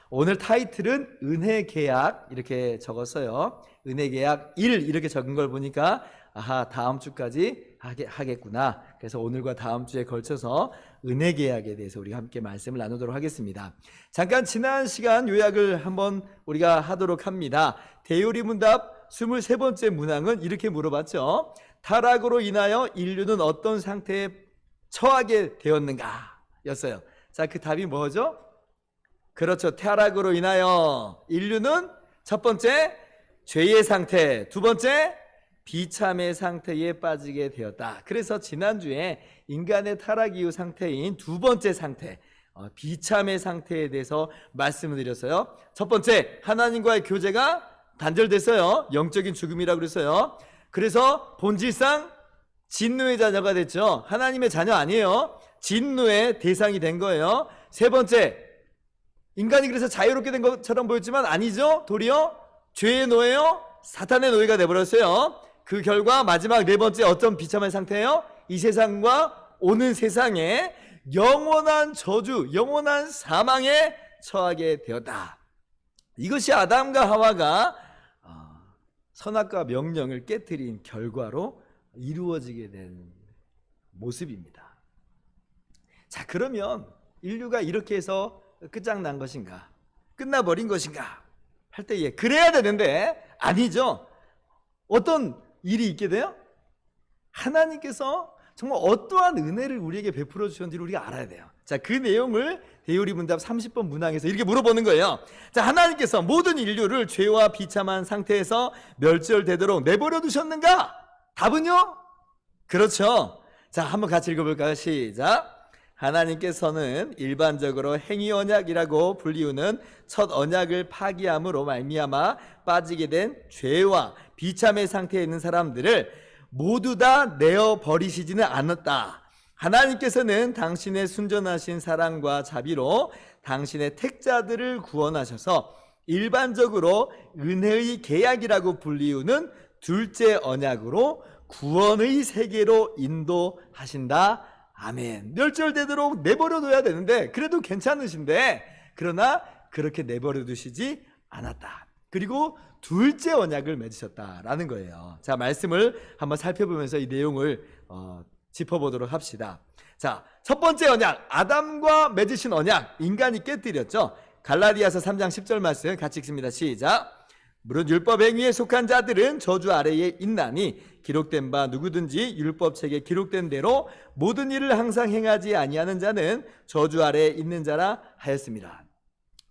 오늘 타이틀은 은혜 계약 이렇게 적었어요. 은혜 계약 1 이렇게 적은 걸 보니까 아하, 다음 주까지 하겠구나. 그래서 오늘과 다음 주에 걸쳐서 은혜 계약에 대해서 우리가 함께 말씀을 나누도록 하겠습니다. 잠깐 지난 시간 요약을 한번 우리가 하도록 합니다. 대요리 문답 23번째 문항은 이렇게 물어봤죠. 타락으로 인하여 인류는 어떤 상태에 처하게 되었는가 였어요. 자, 그 답이 뭐죠? 그렇죠. 타락으로 인하여 인류는 첫 번째 죄의 상태, 두 번째 비참의 상태에 빠지게 되었다. 그래서 지난주에 인간의 타락 이후 상태인 두 번째 상태, 비참의 상태에 대해서 말씀을 드렸어요. 첫 번째, 하나님과의 교제가 단절됐어요. 영적인 죽음이라고 그랬어요. 그래서 본질상 진노의 자녀가 됐죠. 하나님의 자녀 아니에요. 진노의 대상이 된 거예요. 세 번째, 인간이 그래서 자유롭게 된 것처럼 보였지만 아니죠. 도리어 죄의 노예요, 사탄의 노예가 되어버렸어요. 그 결과 마지막 네 번째 어떤 비참한 상태예요? 이 세상과 오는 세상에 영원한 저주, 영원한 사망에 처하게 되었다. 이것이 아담과 하와가 선악과 명령을 깨뜨린 결과로 이루어지게 된 모습입니다. 자, 그러면 인류가 이렇게 해서 끝장난 것인가? 끝나버린 것인가? 할 때 그래야 되는데 아니죠. 어떤 일이 있게 돼요? 하나님께서 정말 어떠한 은혜를 우리에게 베풀어 주셨는지를 우리가 알아야 돼요. 자, 그 내용을 대요리 문답 30번 문항에서 이렇게 물어보는 거예요. 자, 하나님께서 모든 인류를 죄와 비참한 상태에서 멸절되도록 내버려 두셨는가? 답은요? 그렇죠. 자, 한번 같이 읽어볼까요? 시작. 하나님께서는 일반적으로 행위 언약이라고 불리우는 첫 언약을 파기함으로 말미암아 빠지게 된 죄와 비참의 상태에 있는 사람들을 모두 다 내어 버리시지는 않았다. 하나님께서는 당신의 순전하신 사랑과 자비로 당신의 택자들을 구원하셔서 일반적으로 은혜의 계약이라고 불리우는 둘째 언약으로 구원의 세계로 인도하신다. 아멘. 멸절되도록 내버려둬야 되는데 그래도 괜찮으신데 그러나 그렇게 내버려두시지 않았다. 그리고 둘째 언약을 맺으셨다라는 거예요. 자, 말씀을 한번 살펴보면서 이 내용을 짚어보도록 합시다. 자, 첫 번째 언약, 아담과 맺으신 언약, 인간이 깨뜨렸죠. 갈라디아서 3장 10절 말씀 같이 읽습니다. 시작. 무릇 율법 행위에 속한 자들은 저주 아래에 있나니 기록된 바 누구든지 율법책에 기록된 대로 모든 일을 항상 행하지 아니하는 자는 저주 아래에 있는 자라 하였습니다.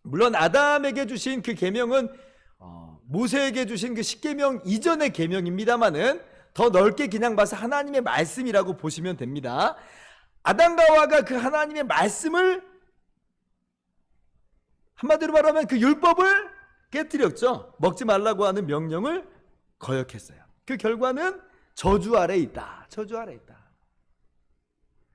물론 아담에게 주신 그 계명은 모세에게 주신 그 십계명 이전의 계명입니다만은 더 넓게 그냥 봐서 하나님의 말씀이라고 보시면 됩니다. 아담과 하와가 그 하나님의 말씀을 한마디로 말하면 그 율법을 깨뜨렸죠. 먹지 말라고 하는 명령을 거역했어요. 그 결과는 저주 아래에 있다. 저주 아래에 있다.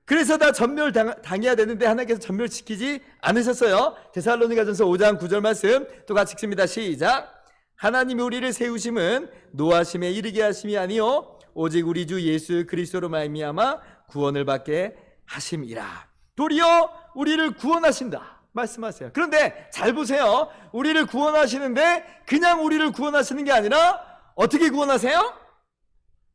그래서 다 전멸당해야 되는데 하나님께서 전멸시키지 않으셨어요. 데살로니가전서 5장 9절 말씀 또 같이 읽습니다. 시작. 하나님이 우리를 세우심은 노하심에 이르게 하심이 아니요 오직 우리 주 예수 그리스도로 말미암아 구원을 받게 하심이라. 도리어 우리를 구원하신다 말씀하세요. 그런데 잘 보세요. 우리를 구원하시는데 그냥 우리를 구원하시는 게 아니라 어떻게 구원하세요?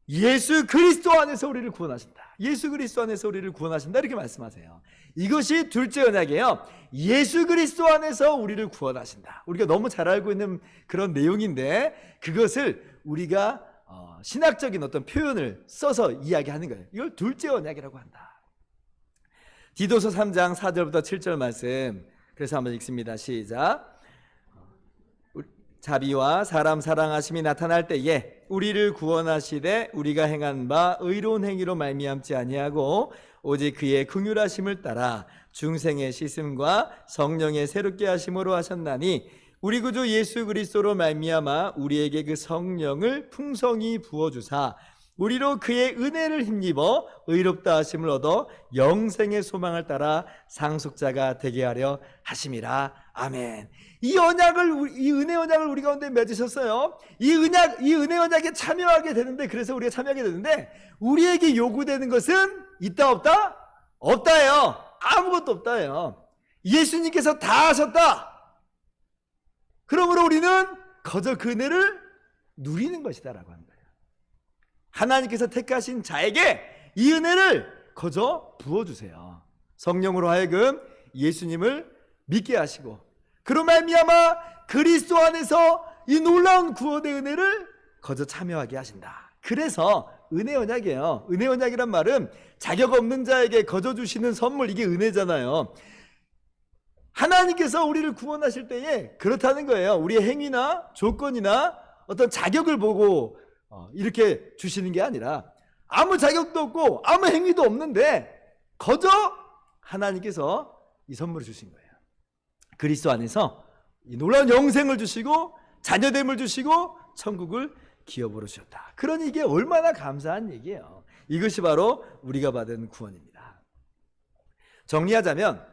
예수 그리스도 안에서 우리를 구원하신다. 예수 그리스도 안에서 우리를 구원하신다 이렇게 말씀하세요. 이것이 둘째 언약이에요. 예수 그리스도 안에서 우리를 구원하신다. 우리가 너무 잘 알고 있는 그런 내용인데 그것을 우리가 신학적인 어떤 표현을 써서 이야기하는 거예요. 이걸 둘째 언약이라고 한다. 디도서 3장 4절부터 7절 말씀 그래서 한번 읽습니다. 시작. 자비와 사람 사랑하심이 나타날 때에 우리를 구원하시되 우리가 행한 바 의로운 행위로 말미암지 아니하고 오직 그의 긍휼하심을 따라 중생의 씻음과 성령의 새롭게 하심으로 하셨나니 우리 구주 예수 그리스도로 말미암아 우리에게 그 성령을 풍성히 부어주사 우리로 그의 은혜를 힘입어 의롭다 하심을 얻어 영생의 소망을 따라 상속자가 되게 하려 하심이라. 아멘. 이 은혜 언약을 우리 가운데 맺으셨어요. 이 은혜 언약에 참여하게 되는데, 그래서 우리가 참여하게 되는데, 우리에게 요구되는 것은 있다 없다? 없다예요. 아무것도 없다예요. 예수님께서 다 하셨다. 그러므로 우리는 거저 그 은혜를 누리는 것이다라고 하는 거예요. 하나님께서 택하신 자에게 이 은혜를 거저 부어주세요. 성령으로 하여금 예수님을 믿게 하시고 그로 말미암아 그리스도 안에서 이 놀라운 구원의 은혜를 거저 참여하게 하신다. 그래서 은혜 언약이에요. 은혜 언약이란 말은 자격 없는 자에게 거저 주시는 선물, 이게 은혜잖아요. 하나님께서 우리를 구원하실 때에 그렇다는 거예요. 우리의 행위나 조건이나 어떤 자격을 보고 이렇게 주시는 게 아니라 아무 자격도 없고 아무 행위도 없는데 거저 하나님께서 이 선물을 주신 거예요. 그리스도 안에서 이 놀라운 영생을 주시고 자녀됨을 주시고 천국을 기업으로 주셨다. 그러니 이게 얼마나 감사한 얘기예요. 이것이 바로 우리가 받은 구원입니다. 정리하자면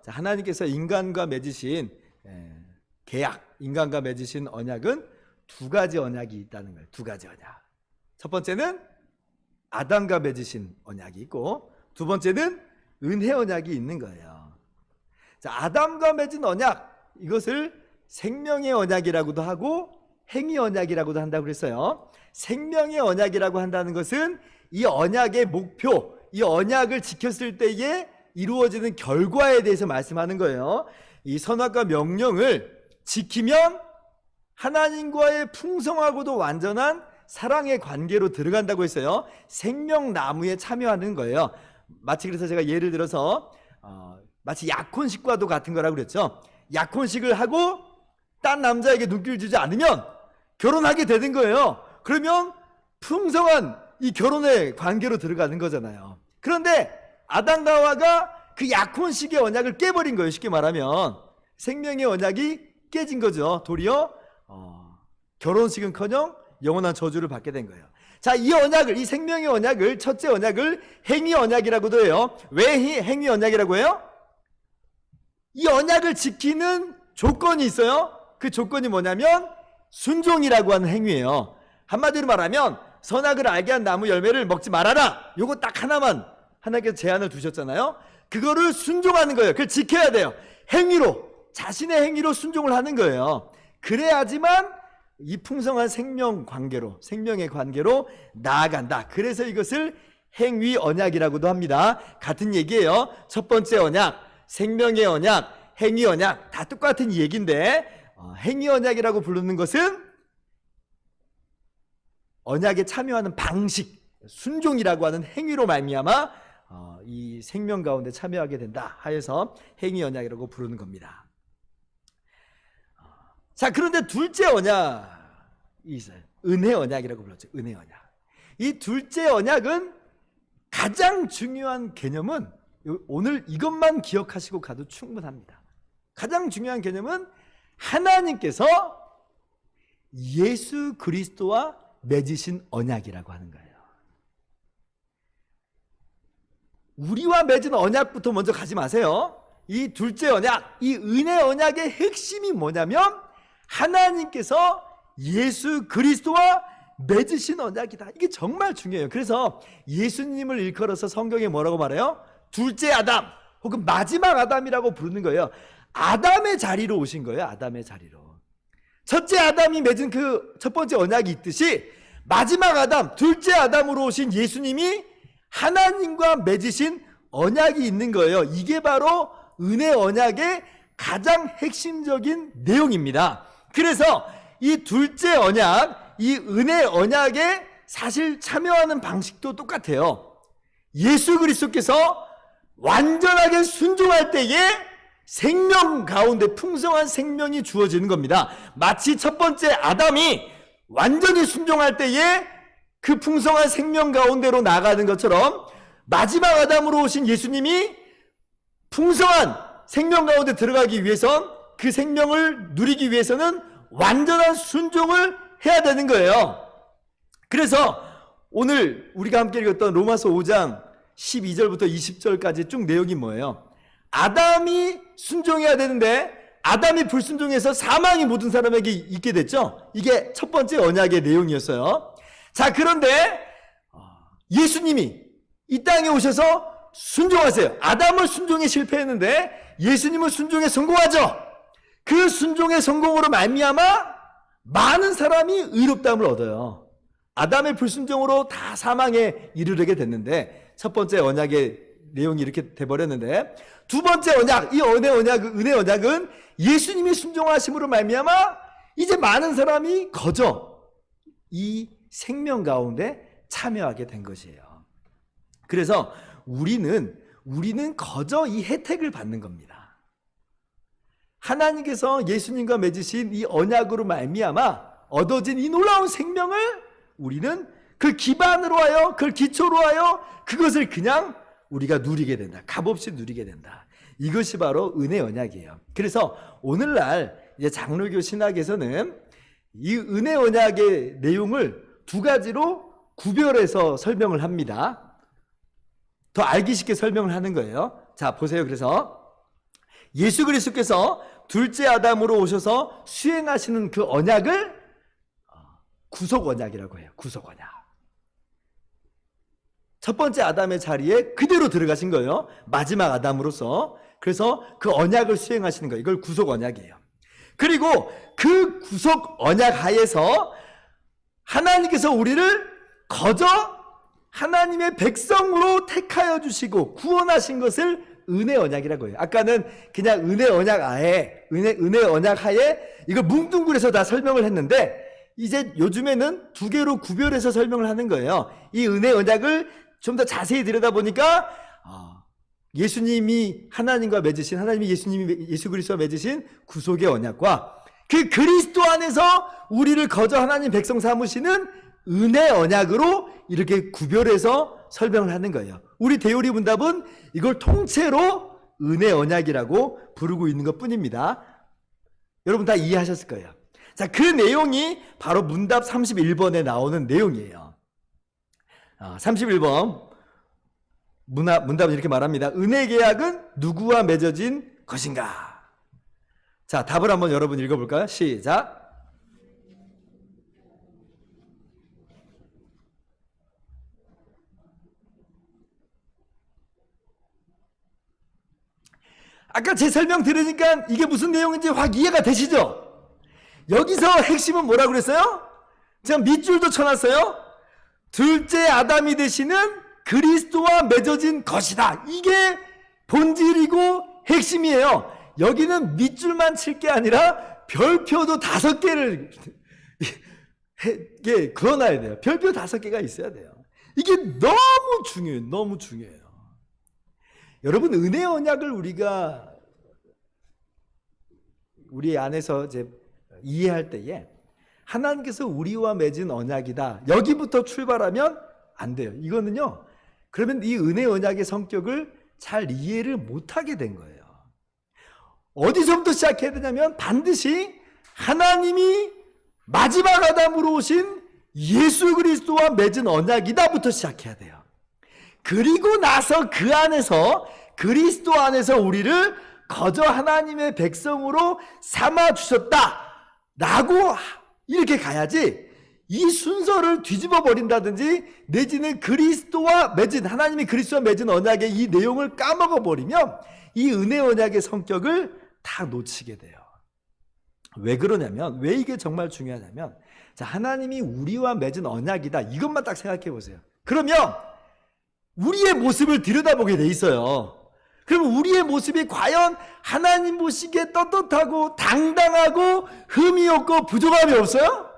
하나님께서 인간과 맺으신 계약, 인간과 맺으신 언약은 두 가지 언약이 있다는 거예요. 두 가지 언약. 첫 번째는 아담과 맺으신 언약이 있고 두 번째는 은혜 언약이 있는 거예요. 자, 아담과 맺은 언약, 이것을 생명의 언약이라고도 하고 행위 언약이라고도 한다고 그랬어요. 생명의 언약이라고 한다는 것은 이 언약의 목표, 이 언약을 지켰을 때에 이루어지는 결과에 대해서 말씀하는 거예요. 이 선악과 명령을 지키면 하나님과의 풍성하고도 완전한 사랑의 관계로 들어간다고 했어요. 생명나무에 참여하는 거예요. 마치 그래서 제가 예를 들어서 마치 약혼식과도 같은 거라고 그랬죠. 약혼식을 하고 딴 남자에게 눈길 주지 않으면 결혼하게 되는 거예요. 그러면 풍성한 이 결혼의 관계로 들어가는 거잖아요. 그런데 아담과 하와가 그 약혼식의 언약을 깨버린 거예요. 쉽게 말하면 생명의 언약이 깨진 거죠. 도리어 결혼식은커녕 영원한 저주를 받게 된 거예요. 자, 이 언약을, 이 생명의 언약을, 첫째 언약을 행위 언약이라고도 해요. 왜 행위 언약이라고 해요? 이 언약을 지키는 조건이 있어요. 그 조건이 뭐냐면 순종이라고 하는 행위예요. 한마디로 말하면 선악을 알게 한 나무 열매를 먹지 말아라. 요거 딱 하나만 하나님께서 제한을 두셨잖아요. 그거를 순종하는 거예요. 그걸 지켜야 돼요. 행위로, 자신의 행위로 순종을 하는 거예요. 그래야지만 이 풍성한 생명 관계로, 생명의 관계로 나아간다. 그래서 이것을 행위 언약이라고도 합니다. 같은 얘기예요. 첫 번째 언약, 생명의 언약, 행위 언약 다 똑같은 얘기인데 행위 언약이라고 부르는 것은 언약에 참여하는 방식, 순종이라고 하는 행위로 말미암아 이 생명 가운데 참여하게 된다 하여서 행위 언약이라고 부르는 겁니다. 자, 그런데 둘째 언약이 있어요. 은혜 언약이라고 불렀죠. 은혜 언약. 이 둘째 언약은 가장 중요한 개념은 오늘 이것만 기억하시고 가도 충분합니다. 가장 중요한 개념은 하나님께서 예수 그리스도와 맺으신 언약이라고 하는 거예요. 우리와 맺은 언약부터 먼저 가지 마세요. 이 둘째 언약, 이 은혜 언약의 핵심이 뭐냐면 하나님께서 예수 그리스도와 맺으신 언약이다. 이게 정말 중요해요. 그래서 예수님을 일컬어서 성경에 뭐라고 말해요? 둘째 아담 혹은 마지막 아담이라고 부르는 거예요. 아담의 자리로 오신 거예요. 아담의 자리로. 첫째 아담이 맺은 그 첫 번째 언약이 있듯이 마지막 아담, 둘째 아담으로 오신 예수님이 하나님과 맺으신 언약이 있는 거예요. 이게 바로 은혜 언약의 가장 핵심적인 내용입니다. 그래서 이 둘째 언약, 이 은혜 언약에 사실 참여하는 방식도 똑같아요. 예수 그리스도께서 완전하게 순종할 때에 생명 가운데 풍성한 생명이 주어지는 겁니다. 마치 첫 번째 아담이 완전히 순종할 때에 그 풍성한 생명 가운데로 나가는 것처럼 마지막 아담으로 오신 예수님이 풍성한 생명 가운데 들어가기 위해선 그 생명을 누리기 위해서는 완전한 순종을 해야 되는 거예요. 그래서 오늘 우리가 함께 읽었던 로마서 5장 12절부터 20절까지 쭉 내용이 뭐예요? 아담이 순종해야 되는데 아담이 불순종해서 사망이 모든 사람에게 있게 됐죠. 이게 첫 번째 언약의 내용이었어요. 자, 그런데 예수님이 이 땅에 오셔서 순종하세요. 아담을 순종에 실패했는데 예수님은 순종에 성공하죠. 그 순종의 성공으로 말미암아 많은 사람이 의롭다함을 얻어요. 아담의 불순종으로 다 사망에 이르게 됐는데, 첫 번째 언약의 내용이 이렇게 돼버렸는데, 두 번째 언약, 이 은혜 언약은 예수님이 순종하심으로 말미암아 이제 많은 사람이 거저 이 생명 가운데 참여하게 된 것이에요. 그래서 우리는 거저 이 혜택을 받는 겁니다. 하나님께서 예수님과 맺으신 이 언약으로 말미암아 얻어진 이 놀라운 생명을 우리는 그 기반으로 하여, 그 기초로 하여 그것을 그냥 우리가 누리게 된다. 값없이 누리게 된다. 이것이 바로 은혜 언약이에요. 그래서 오늘날 이제 장로교 신학에서는 이 은혜 언약의 내용을 두 가지로 구별해서 설명을 합니다. 더 알기 쉽게 설명을 하는 거예요. 자, 보세요. 그래서 예수 그리스도께서 둘째 아담으로 오셔서 수행하시는 그 언약을 구속 언약이라고 해요. 구속 언약. 첫 번째 아담의 자리에 그대로 들어가신 거예요. 마지막 아담으로서. 그래서 그 언약을 수행하시는 거예요. 이걸 구속 언약이에요. 그리고 그 구속 언약 하에서 하나님께서 우리를 거저 하나님의 백성으로 택하여 주시고 구원하신 것을 은혜 언약이라고 해요. 아까는 그냥 은혜 언약 하에, 은혜 언약 하에 이걸 뭉뚱그려서 다 설명을 했는데, 이제 요즘에는 두 개로 구별해서 설명을 하는 거예요. 이 은혜 언약을 좀 더 자세히 들여다보니까 예수님이 하나님과 맺으신, 하나님이 예수 그리스도와 맺으신 구속의 언약과 그 그리스도 안에서 우리를 거저 하나님 백성 삼으시는 은혜 언약으로 이렇게 구별해서 설명을 하는 거예요. 우리 대요리 문답은 이걸 통째로 은혜 언약이라고 부르고 있는 것 뿐입니다. 여러분 다 이해하셨을 거예요. 자, 그 내용이 바로 문답 31번에 나오는 내용이에요. 31번 문답은 이렇게 말합니다. 은혜 계약은 누구와 맺어진 것인가? 자, 답을 한번 여러분 읽어볼까요? 시작. 아까 제 설명 들으니까 이게 무슨 내용인지 확 이해가 되시죠? 여기서 핵심은 뭐라고 그랬어요? 제가 밑줄도 쳐놨어요. 둘째 아담이 되시는 그리스도와 맺어진 것이다. 이게 본질이고 핵심이에요. 여기는 밑줄만 칠 게 아니라 별표도 5개를 그어놔야 돼요. 별표 5개가 있어야 돼요. 이게 너무 중요해요. 너무 중요해요. 여러분, 은혜 언약을 우리가 우리 안에서 이제 이해할 때에 하나님께서 우리와 맺은 언약이다. 여기부터 출발하면 안 돼요. 이거는요. 그러면 이 은혜 언약의 성격을 잘 이해를 못하게 된 거예요. 어디서부터 시작해야 되냐면 반드시 하나님이 마지막 아담으로 오신 예수 그리스도와 맺은 언약이다부터 시작해야 돼요. 그리고 나서 그 안에서 그리스도 안에서 우리를 거저 하나님의 백성으로 삼아 주셨다 라고 이렇게 가야지, 이 순서를 뒤집어 버린다든지 내지는 그리스도와 맺은, 하나님이 그리스도와 맺은 언약의 이 내용을 까먹어 버리면 이 은혜 언약의 성격을 다 놓치게 돼요. 왜 그러냐면, 왜 이게 정말 중요하냐면, 자, 하나님이 우리와 맺은 언약이다, 이것만 딱 생각해 보세요. 그러면 우리의 모습을 들여다보게 돼 있어요. 그럼 우리의 모습이 과연 하나님 보시기에 떳떳하고 당당하고 흠이 없고 부족함이 없어요?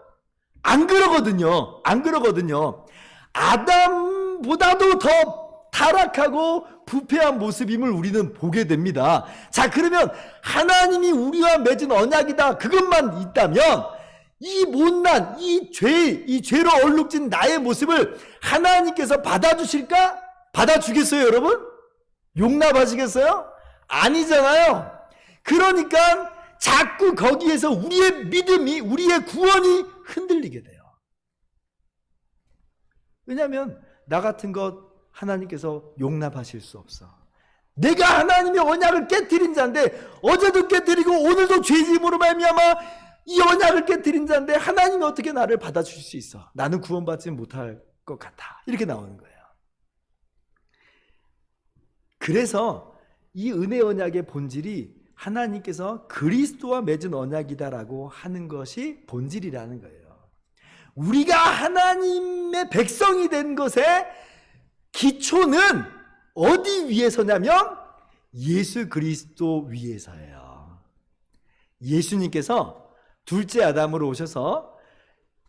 안 그러거든요. 안 그러거든요. 아담보다도 더 타락하고 부패한 모습임을 우리는 보게 됩니다. 자, 그러면 하나님이 우리와 맺은 언약이다, 그것만 있다면 이 못난, 이 죄로 얼룩진 나의 모습을 하나님께서 받아주실까? 받아주겠어요, 여러분? 용납하시겠어요? 아니잖아요. 그러니까 자꾸 거기에서 우리의 믿음이, 우리의 구원이 흔들리게 돼요. 왜냐하면 나 같은 것 하나님께서 용납하실 수 없어. 내가 하나님의 언약을 깨뜨린 자인데, 어제도 깨뜨리고 오늘도 죄짐으로 말미암아 이 언약을 깨뜨린 자인데 하나님이 어떻게 나를 받아주실 수 있어? 나는 구원받지 못할 것 같아. 이렇게 나오는 거예요. 그래서 이 은혜 언약의 본질이 하나님께서 그리스도와 맺은 언약이다라고 하는 것이 본질이라는 거예요. 우리가 하나님의 백성이 된 것의 기초는 어디 위에서냐면 예수 그리스도 위에서예요. 예수님께서 둘째 아담으로 오셔서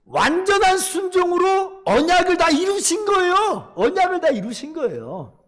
완전한 순종으로 언약을 다 이루신 거예요. 언약을 다 이루신 거예요.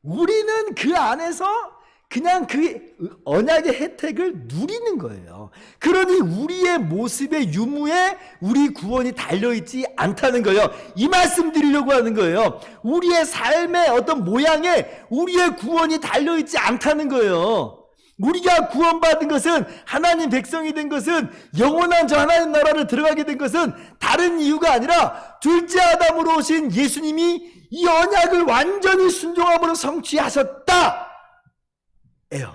우리는 그 안에서 그냥 그 언약의 혜택을 누리는 거예요. 그러니 우리의 모습의 유무에 우리 구원이 달려있지 않다는 거예요. 이 말씀 드리려고 하는 거예요. 우리의 삶의 어떤 모양에 우리의 구원이 달려있지 않다는 거예요. 우리가 구원받은 것은, 하나님 백성이 된 것은, 영원한 저 하나님 나라를 들어가게 된 것은 다른 이유가 아니라 둘째 아담으로 오신 예수님이 이 언약을 완전히 순종함으로 성취하셨다 예요.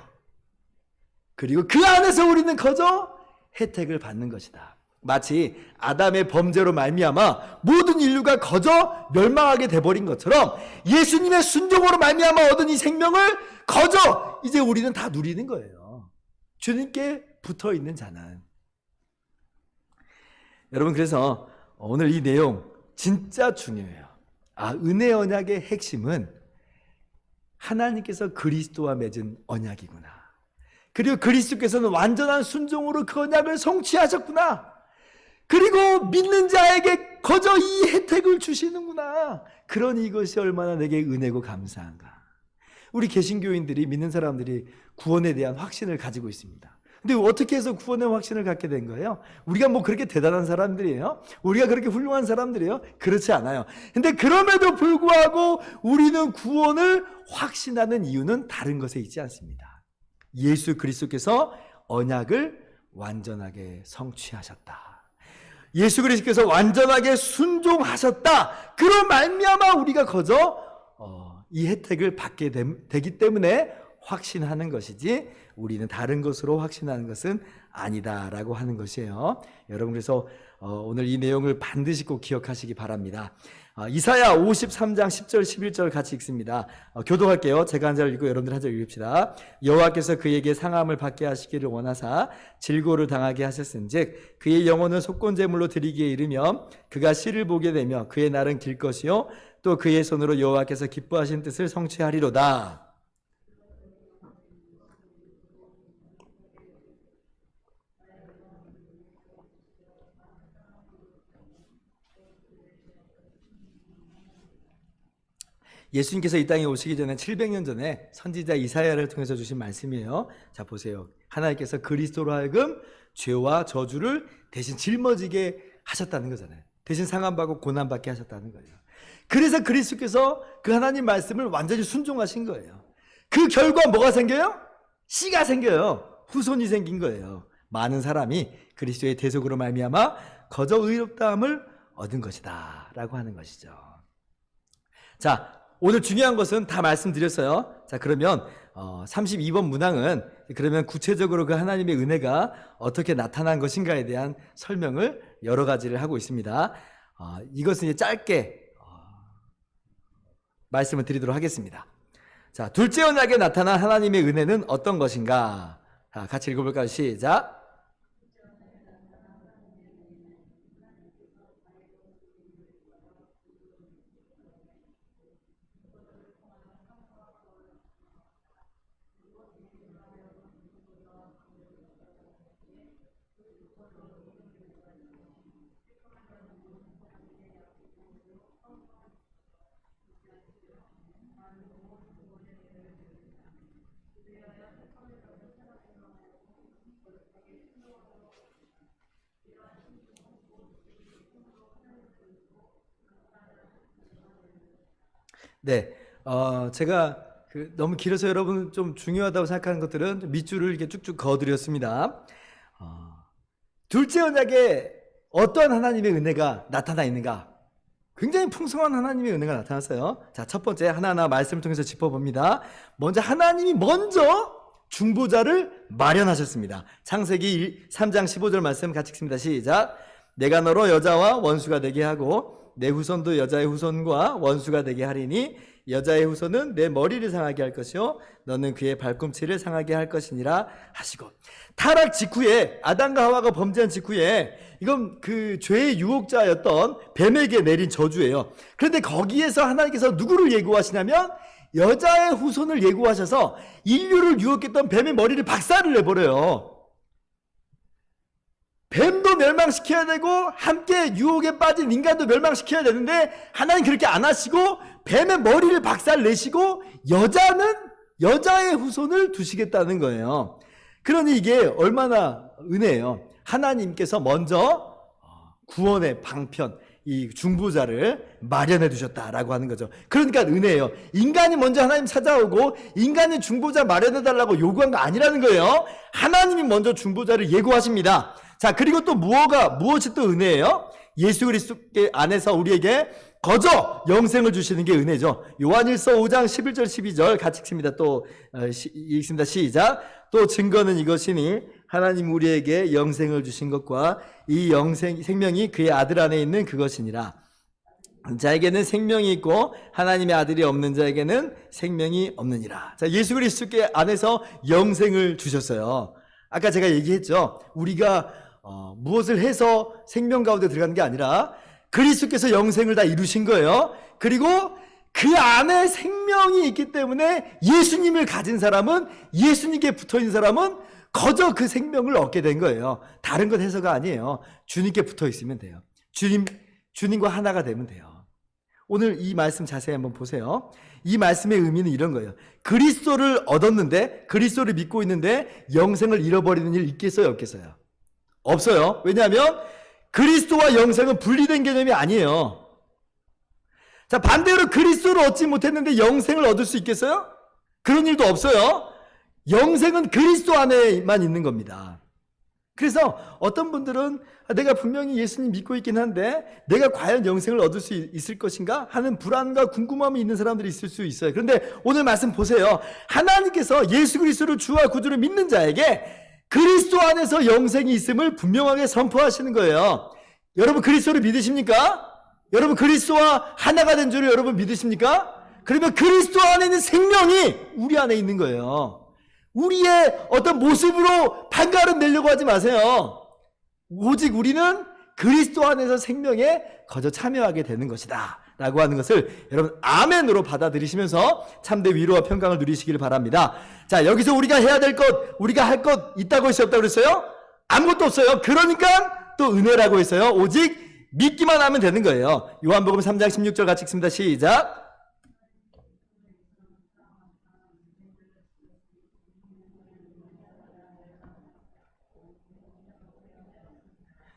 그리고 그 안에서 우리는 거저 혜택을 받는 것이다. 마치 아담의 범죄로 말미암아 모든 인류가 거저 멸망하게 돼버린 것처럼 예수님의 순종으로 말미암아 얻은 이 생명을 거저 이제 우리는 다 누리는 거예요. 주님께 붙어있는 자는. 여러분, 그래서 오늘 이 내용 진짜 중요해요. 은혜 언약의 핵심은 하나님께서 그리스도와 맺은 언약이구나. 그리고 그리스도께서는 완전한 순종으로 그 언약을 성취하셨구나. 그리고 믿는 자에게 거저 이 혜택을 주시는구나. 그러니 이것이 얼마나 내게 은혜고 감사한가. 우리 개신교인들이, 믿는 사람들이 구원에 대한 확신을 가지고 있습니다. 근데 어떻게 해서 구원의 확신을 갖게 된 거예요? 우리가 뭐 그렇게 대단한 사람들이에요? 우리가 그렇게 훌륭한 사람들이에요? 그렇지 않아요. 근데 그럼에도 불구하고 우리는 구원을 확신하는 이유는 다른 것에 있지 않습니다. 예수 그리스도께서 언약을 완전하게 성취하셨다. 예수 그리스도께서 완전하게 순종하셨다. 그런 말미암아 우리가 거저 이 혜택을 받게 되기 때문에 확신하는 것이지, 우리는 다른 것으로 확신하는 것은 아니다라고 하는 것이에요. 여러분, 그래서 오늘 이 내용을 반드시 꼭 기억하시기 바랍니다. 이사야 53장 10절 11절 같이 읽습니다. 교독할게요. 제가 한 절 읽고 여러분들 한 절 읽읍시다. 여호와께서 그에게 상함을 받게 하시기를 원하사 질고를 당하게 하셨은즉 그의 영혼을 속건제물로 드리기에 이르며 그가 씨를 보게 되며 그의 날은 길 것이요 또 그의 손으로 여호와께서 기뻐하신 뜻을 성취하리로다. 예수님께서 이 땅에 오시기 전에 700년 전에 선지자 이사야를 통해서 주신 말씀이에요. 자, 보세요. 하나님께서 그리스도로 하여금 죄와 저주를 대신 짊어지게 하셨다는 거잖아요. 대신 상함받고 고난받게 하셨다는 거예요. 그래서 그리스도께서 그 하나님 말씀을 완전히 순종하신 거예요. 그 결과 뭐가 생겨요? 씨가 생겨요. 후손이 생긴 거예요. 많은 사람이 그리스도의 대속으로 말미암아 거저 의롭다함을 얻은 것이다 라고 하는 것이죠. 자, 오늘 중요한 것은 다 말씀드렸어요. 자, 그러면 32번 문항은 그러면 구체적으로 그 하나님의 은혜가 어떻게 나타난 것인가에 대한 설명을 여러 가지를 하고 있습니다. 이것은 이제 짧게 말씀을 드리도록 하겠습니다. 자, 둘째 언약에 나타난 하나님의 은혜는 어떤 것인가? 자, 같이 읽어볼까요? 시작. 네, 제가 너무 길어서 여러분 좀 중요하다고 생각하는 것들은 좀 밑줄을 이렇게 쭉쭉 그어드렸습니다. 둘째 언약에 어떤 하나님의 은혜가 나타나 있는가? 굉장히 풍성한 하나님의 은혜가 나타났어요. 자, 첫 번째 하나하나 말씀을 통해서 짚어봅니다. 먼저 하나님이 중보자를 마련하셨습니다. 창세기 3장 15절 말씀 같이 읽습니다. 시작. 내가 너로 여자와 원수가 되게 하고 내 후손도 여자의 후손과 원수가 되게 하리니 여자의 후손은 내 머리를 상하게 할 것이요 너는 그의 발꿈치를 상하게 할 것이니라 하시고. 타락 직후에, 아담과 하와가 범죄한 직후에 이건 그 죄의 유혹자였던 뱀에게 내린 저주예요. 그런데 거기에서 하나님께서 누구를 예고하시냐면 여자의 후손을 예고하셔서 인류를 유혹했던 뱀의 머리를 박살을 내버려요. 뱀도 멸망시켜야 되고 함께 유혹에 빠진 인간도 멸망시켜야 되는데 하나님 그렇게 안 하시고 뱀의 머리를 박살 내시고 여자의 후손을 두시겠다는 거예요. 그러니 이게 얼마나 은혜예요. 하나님께서 먼저 구원의 방편, 이 중보자를 마련해 두셨다라고 하는 거죠. 그러니까 은혜예요. 인간이 먼저 하나님 찾아오고 인간이 중보자 마련해 달라고 요구한 거 아니라는 거예요. 하나님이 먼저 중보자를 예고하십니다. 자, 그리고 또 무엇이 또 은혜예요? 예수 그리스도 안에서 우리에게 거저 영생을 주시는 게 은혜죠. 요한일서 5장 11절 12절 같이 읽습니다. 또 읽습니다. 시작. 또 증거는 이것이니 하나님 우리에게 영생을 주신 것과 이 생명이 그의 아들 안에 있는 그것이니라. 자에게는 생명이 있고 하나님의 아들이 없는 자에게는 생명이 없느니라. 자, 예수 그리스도 안에서 영생을 주셨어요. 아까 제가 얘기했죠. 우리가 무엇을 해서 생명 가운데 들어가는 게 아니라 그리스도께서 영생을 다 이루신 거예요. 그리고 그 안에 생명이 있기 때문에 예수님을 가진 사람은, 예수님께 붙어있는 사람은 거저 그 생명을 얻게 된 거예요. 다른 것 해서가 아니에요. 주님께 붙어있으면 돼요. 주님과 하나가 되면 돼요. 오늘 이 말씀 자세히 한번 보세요. 이 말씀의 의미는 이런 거예요. 그리스도를 얻었는데, 그리스도를 믿고 있는데 영생을 잃어버리는 일 있겠어요, 없겠어요? 없어요. 왜냐하면 그리스도와 영생은 분리된 개념이 아니에요. 자, 반대로 그리스도를 얻지 못했는데 영생을 얻을 수 있겠어요? 그런 일도 없어요. 영생은 그리스도 안에만 있는 겁니다. 그래서 어떤 분들은 내가 분명히 예수님 믿고 있긴 한데 내가 과연 영생을 얻을 수 있을 것인가 하는 불안과 궁금함이 있는 사람들이 있을 수 있어요. 그런데 오늘 말씀 보세요. 하나님께서 예수 그리스도를 주와 구주를 믿는 자에게 그리스도 안에서 영생이 있음을 분명하게 선포하시는 거예요. 여러분 그리스도를 믿으십니까? 여러분 그리스도와 하나가 된 줄을 여러분 믿으십니까? 그러면 그리스도 안에 있는 생명이 우리 안에 있는 거예요. 우리의 어떤 모습으로 판가름 내려고 하지 마세요. 오직 우리는 그리스도 안에서 생명에 거저 참여하게 되는 것이다 라고 하는 것을 여러분 아멘으로 받아들이시면서 참된 위로와 평강을 누리시기를 바랍니다. 자, 여기서 우리가 해야 될 것, 우리가 할 것 있다고 했어요, 없다고 그랬어요? 아무것도 없어요. 그러니까 또 은혜라고 했어요. 오직 믿기만 하면 되는 거예요. 요한복음 3장 16절 같이 읽습니다. 시작.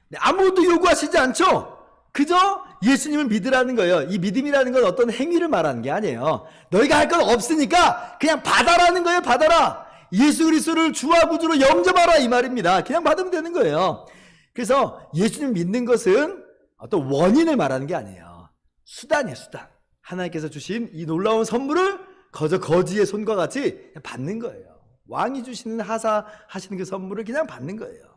네, 아무것도 요구하시지 않죠? 그저 예수님을 믿으라는 거예요. 이 믿음이라는 건 어떤 행위를 말하는 게 아니에요. 너희가 할 건 없으니까 그냥 받아라는 거예요. 받아라. 예수 그리스도를 주와 구주로 영접하라 이 말입니다. 그냥 받으면 되는 거예요. 그래서 예수님 믿는 것은 어떤 원인을 말하는 게 아니에요. 수단이에요, 수단. 하나님께서 주신 이 놀라운 선물을 거저 거지의 손과 같이 그냥 받는 거예요. 왕이 주시는 하사하시는 그 선물을 그냥 받는 거예요.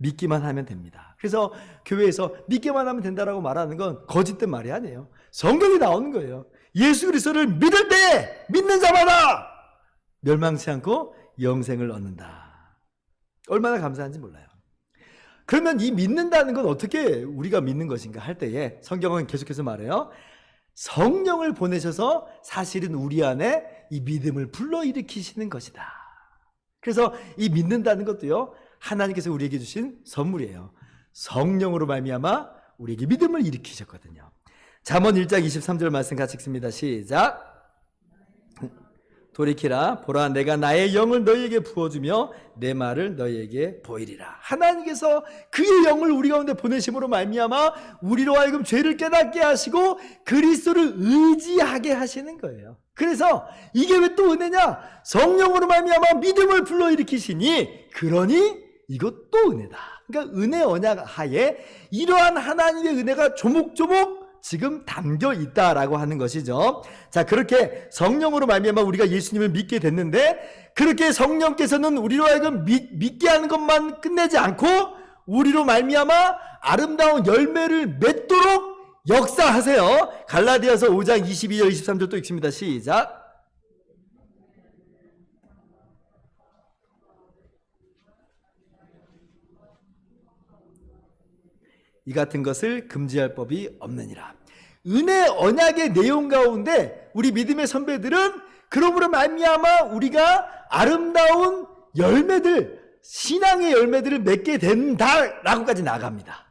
믿기만 하면 됩니다. 그래서 교회에서 믿기만 하면 된다라고 말하는 건 거짓된 말이 아니에요. 성경이 나오는 거예요. 예수 그리스도를 믿을 때 믿는 자마다 멸망치 않고 영생을 얻는다. 얼마나 감사한지 몰라요. 그러면 이 믿는다는 건 어떻게 우리가 믿는 것인가 할 때에 성경은 계속해서 말해요. 성령을 보내셔서 사실은 우리 안에 이 믿음을 불러일으키시는 것이다. 그래서 이 믿는다는 것도요, 하나님께서 우리에게 주신 선물이에요. 성령으로 말미암아 우리에게 믿음을 일으키셨거든요. 잠언 1장 23절 말씀 같이 읽습니다. 시작. 돌이키라, 보라, 내가 나의 영을 너희에게 부어주며 내 말을 너희에게 보이리라. 하나님께서 그의 영을 우리 가운데 보내심으로 말미암아 우리로 하여금 죄를 깨닫게 하시고 그리스도를 의지하게 하시는 거예요. 그래서 이게 왜 또 은혜냐? 성령으로 말미암아 믿음을 불러일으키시니 그러니 이것도 은혜다. 그러니까 은혜 언약 하에 이러한 하나님의 은혜가 조목조목 지금 담겨 있다라고 하는 것이죠. 자, 그렇게 성령으로 말미암아 우리가 예수님을 믿게 됐는데 그렇게 성령께서는 우리로 하여금 믿게 하는 것만 끝내지 않고 우리로 말미암아 아름다운 열매를 맺도록 역사하세요. 갈라디아서 5장 22절 23절 또 읽습니다. 시작. 이 같은 것을 금지할 법이 없느니라. 은혜 언약의 내용 가운데 우리 믿음의 선배들은 그러므로 말미암아 우리가 아름다운 열매들, 신앙의 열매들을 맺게 된다라고까지 나갑니다.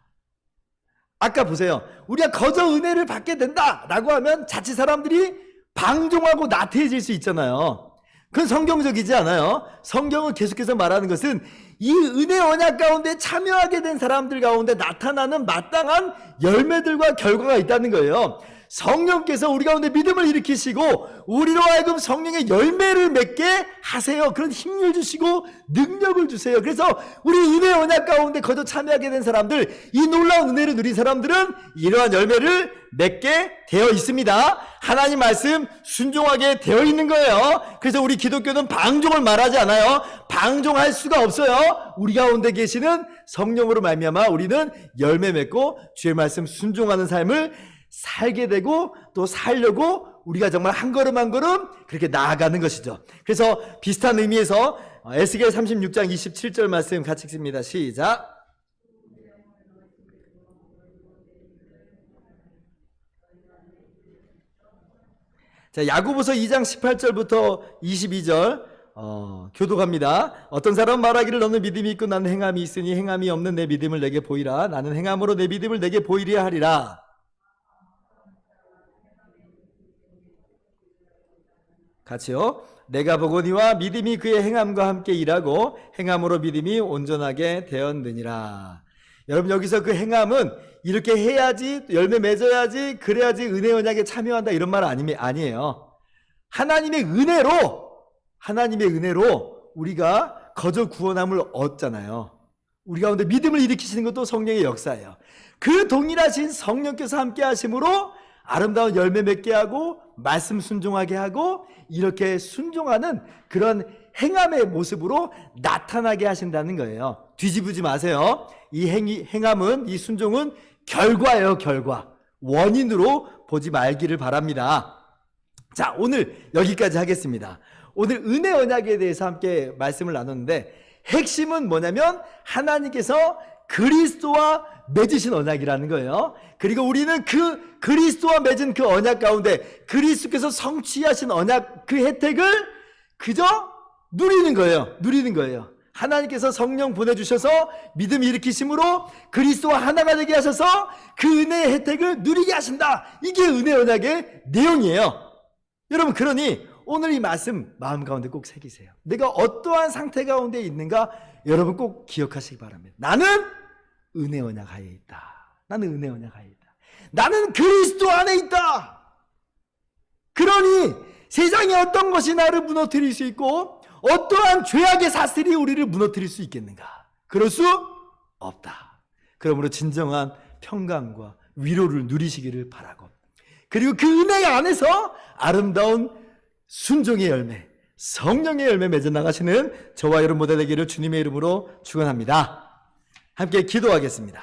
아까 보세요. 우리가 거저 은혜를 받게 된다라고 하면 자칫 사람들이 방종하고 나태해질 수 있잖아요. 그건 성경적이지 않아요. 성경은 계속해서 말하는 것은 이 은혜 언약 가운데 참여하게 된 사람들 가운데 나타나는 마땅한 열매들과 결과가 있다는 거예요. 성령께서 우리 가운데 믿음을 일으키시고 우리로 하여금 성령의 열매를 맺게 하세요. 그런 힘을 주시고 능력을 주세요. 그래서 우리 은혜 언약 가운데 거저 참여하게 된 사람들, 이 놀라운 은혜를 누린 사람들은 이러한 열매를 맺게 되어 있습니다. 하나님 말씀 순종하게 되어 있는 거예요. 그래서 우리 기독교는 방종을 말하지 않아요. 방종할 수가 없어요. 우리 가운데 계시는 성령으로 말미암아 우리는 열매 맺고 주의 말씀 순종하는 삶을 살게 되고 또 살려고 우리가 정말 한 걸음 한 걸음 그렇게 나아가는 것이죠. 그래서 비슷한 의미에서 에스겔 36장 27절 말씀 같이 읽습니다. 시작. 자, 야고보서 2장 18절부터 22절 교독합니다. 어떤 사람은 말하기를 너는 믿음이 있고 나는 행함이 있으니 행함이 없는 내 믿음을 내게 보이라. 나는 행함으로 내 믿음을 내게 보이리라 하리라. 같이요. 내가 보거니와 믿음이 그의 행함과 함께 일하고 행함으로 믿음이 온전하게 되었느니라. 여러분 여기서 그 행함은 이렇게 해야지 열매 맺어야지 그래야지 은혜 언약에 참여한다 이런 말 아니에요. 하나님의 은혜로 우리가 거저 구원함을 얻잖아요. 우리 가운데 믿음을 일으키시는 것도 성령의 역사예요. 그 동일하신 성령께서 함께 하심으로 아름다운 열매 맺게 하고 말씀 순종하게 하고 이렇게 순종하는 그런 행함의 모습으로 나타나게 하신다는 거예요. 뒤집지 마세요. 이 행함은, 이 순종은 결과예요. 결과. 원인으로 보지 말기를 바랍니다. 자, 오늘 여기까지 하겠습니다. 오늘 은혜 언약에 대해서 함께 말씀을 나눴는데 핵심은 뭐냐면 하나님께서 그리스도와 맺으신 언약이라는 거예요. 그리고 우리는 그 그리스도와 맺은 그 언약 가운데 그리스도께서 성취하신 언약 그 혜택을 그저 누리는 거예요. 하나님께서 성령 보내주셔서 믿음 일으키심으로 그리스도와 하나가 되게 하셔서 그 은혜의 혜택을 누리게 하신다. 이게 은혜 언약의 내용이에요. 여러분, 그러니 오늘 이 말씀 마음 가운데 꼭 새기세요. 내가 어떠한 상태 가운데 있는가 여러분 꼭 기억하시기 바랍니다. 나는 은혜 언약 하에 있다. 나는 그리스도 안에 있다. 그러니 세상에 어떤 것이 나를 무너뜨릴 수 있고 어떠한 죄악의 사슬이 우리를 무너뜨릴 수 있겠는가? 그럴 수 없다. 그러므로 진정한 평강과 위로를 누리시기를 바라고, 그리고 그 은혜 안에서 아름다운 순종의 열매, 성령의 열매 맺어 나가시는 저와 여러분 모두 되기를 주님의 이름으로 축원합니다. 함께 기도하겠습니다.